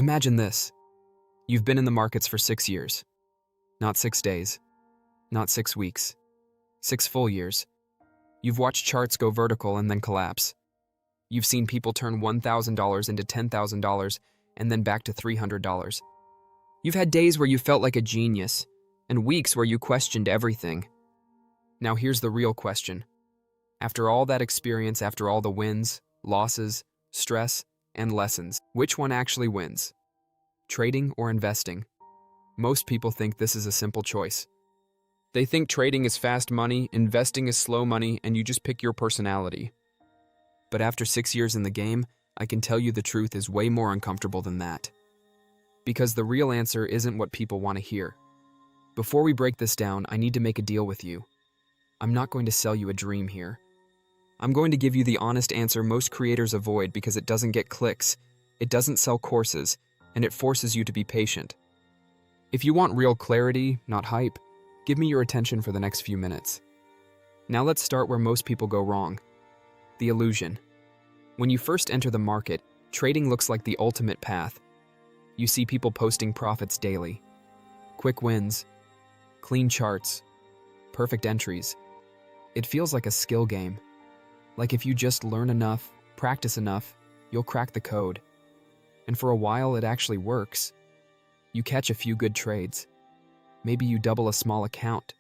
Imagine this. You've been in the markets for 6 years. Not 6 days. Not 6 weeks. 6 full years. You've watched charts go vertical and then collapse. You've seen people turn $1,000 into $10,000 and then back to $300. You've had days where you felt like a genius and weeks where you questioned everything. Now here's the real question. After all that experience, after all the wins, losses, stress, and lessons, which one actually wins? Trading or investing? Most people think this is a simple choice. They think trading is fast money, investing is slow money, and you just pick your personality. But after 6 years in the game, I can tell you the truth is way more uncomfortable than that. Because the real answer isn't what people want to hear. Before we break this down, I need to make a deal with you. I'm not going to sell you a dream here. I'm going to give you the honest answer most creators avoid because it doesn't get clicks, it doesn't sell courses, and it forces you to be patient. If you want real clarity, not hype, give me your attention for the next few minutes. Now let's start where most people go wrong. The illusion. When you first enter the market, trading looks like the ultimate path. You see people posting profits daily. Quick wins, clean charts, perfect entries. It feels like a skill game. Like if you just learn enough, practice enough, you'll crack the code. And for a while it actually works. You catch a few good trades. Maybe you double a small account.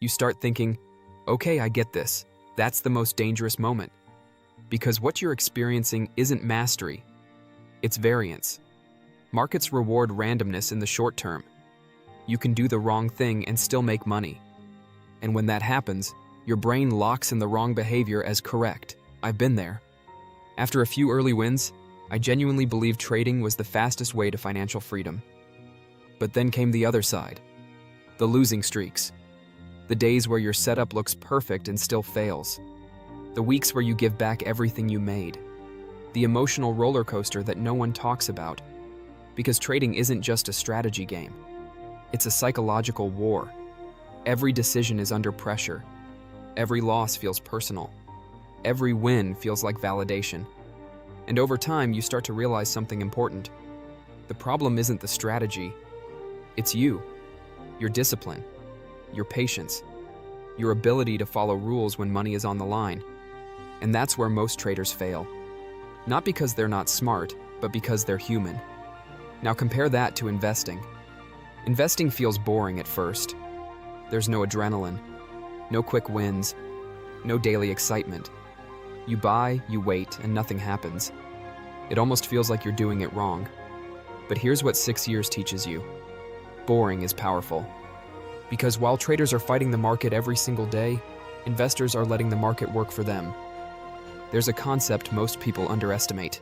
You start thinking, okay, I get this. That's the most dangerous moment. Because what you're experiencing isn't mastery, it's variance. Markets reward randomness in the short term. You can do the wrong thing and still make money. And when that happens, your brain locks in the wrong behavior as correct. I've been there. After a few early wins, I genuinely believed trading was the fastest way to financial freedom. But then came the other side. The losing streaks. The days where your setup looks perfect and still fails. The weeks where you give back everything you made. The emotional roller coaster that no one talks about. Because trading isn't just a strategy game. It's a psychological war. Every decision is under pressure. Every loss feels personal. Every win feels like validation. And over time, you start to realize something important. The problem isn't the strategy. It's you. Your discipline. Your patience. Your ability to follow rules when money is on the line. And that's where most traders fail. Not because they're not smart, but because they're human. Now compare that to investing. Investing feels boring at first. There's no adrenaline, no quick wins, no daily excitement. You buy, you wait, and nothing happens. It almost feels like you're doing it wrong. But here's what 6 years teaches you. Boring is powerful. Because while traders are fighting the market every single day, investors are letting the market work for them. There's a concept most people underestimate.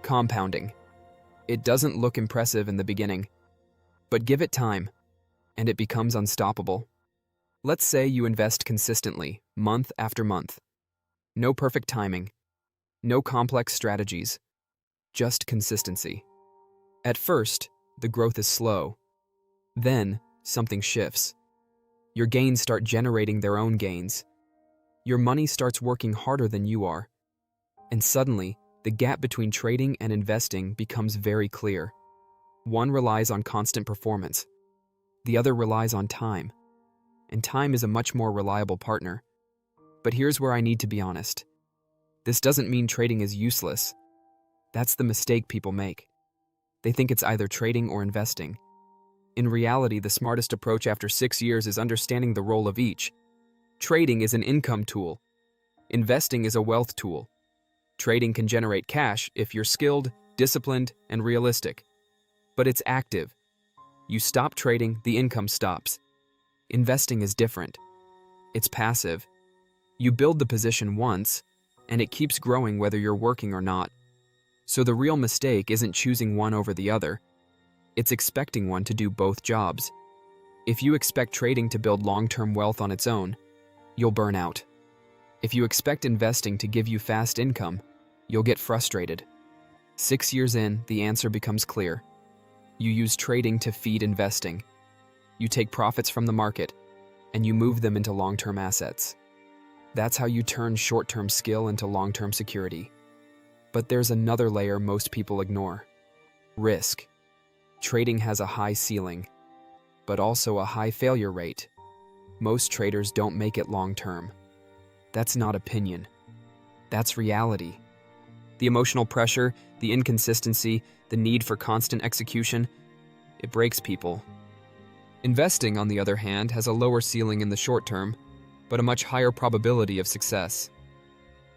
Compounding. It doesn't look impressive in the beginning, but give it time, and it becomes unstoppable. Let's say you invest consistently, month after month. No perfect timing, no complex strategies, just consistency. At first, the growth is slow. Then, something shifts. Your gains start generating their own gains. Your money starts working harder than you are. And suddenly, the gap between trading and investing becomes very clear. One relies on constant performance. The other relies on time. And time is a much more reliable partner. But here's where I need to be honest. This doesn't mean trading is useless. That's the mistake people make. They think it's either trading or investing. In reality, the smartest approach after 6 years is understanding the role of each. Trading is an income tool. Investing is a wealth tool. Trading can generate cash if you're skilled, disciplined, and realistic. But it's active. You stop trading, the income stops. Investing is different. It's passive. You build the position once, and it keeps growing whether you're working or not. So the real mistake isn't choosing one over the other. It's expecting one to do both jobs. If you expect trading to build long-term wealth on its own, you'll burn out. If you expect investing to give you fast income, you'll get frustrated. 6 years in, the answer becomes clear. You use trading to feed investing. You take profits from the market, and you move them into long-term assets. That's how you turn short-term skill into long-term security. But there's another layer most people ignore. Risk. Trading has a high ceiling, but also a high failure rate. Most traders don't make it long term. That's not opinion. That's reality. The emotional pressure, the inconsistency, the need for constant execution, it breaks people. Investing, on the other hand, has a lower ceiling in the short term, but a much higher probability of success.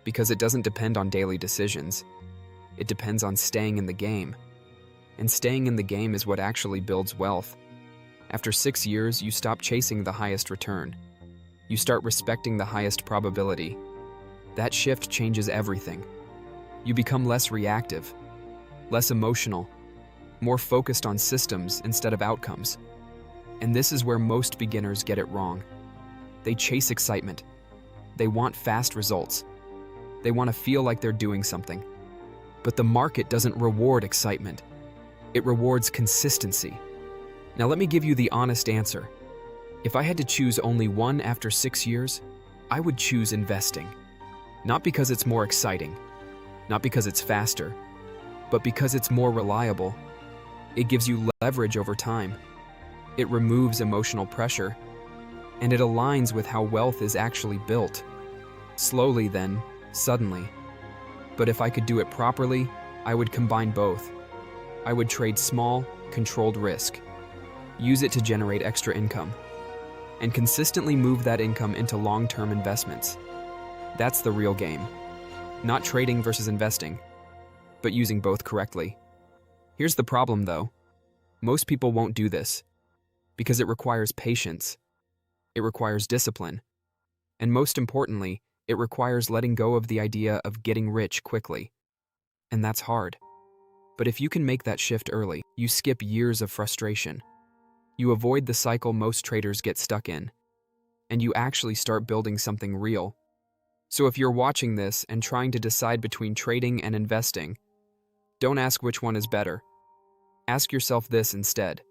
Because it doesn't depend on daily decisions. It depends on staying in the game. And staying in the game is what actually builds wealth. After 6 years, you stop chasing the highest return. You start respecting the highest probability. That shift changes everything. You become less reactive, less emotional, more focused on systems instead of outcomes. And this is where most beginners get it wrong. They chase excitement. They want fast results. They want to feel like they're doing something. But the market doesn't reward excitement. It rewards consistency. Now let me give you the honest answer. If I had to choose only one after 6 years, I would choose investing. Not because it's more exciting, not because it's faster, but because it's more reliable. It gives you leverage over time. It removes emotional pressure, and it aligns with how wealth is actually built. Slowly then, suddenly. But if I could do it properly, I would combine both. I would trade small, controlled risk, use it to generate extra income, and consistently move that income into long-term investments. That's the real game. Not trading versus investing, but using both correctly. Here's the problem though. Most people won't do this because it requires patience. It requires discipline. And most importantly, it requires letting go of the idea of getting rich quickly. And that's hard. But if you can make that shift early, you skip years of frustration. You avoid the cycle most traders get stuck in, and you actually start building something real. So if you're watching this and trying to decide between trading and investing, don't ask which one is better. Ask yourself this instead.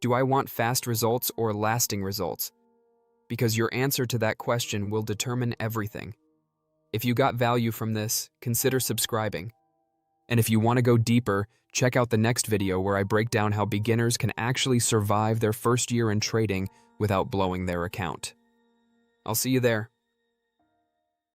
Do I want fast results or lasting results? Because your answer to that question will determine everything. If you got value from this, consider subscribing. And if you want to go deeper, check out the next video where I break down how beginners can actually survive their first year in trading without blowing their account. I'll see you there.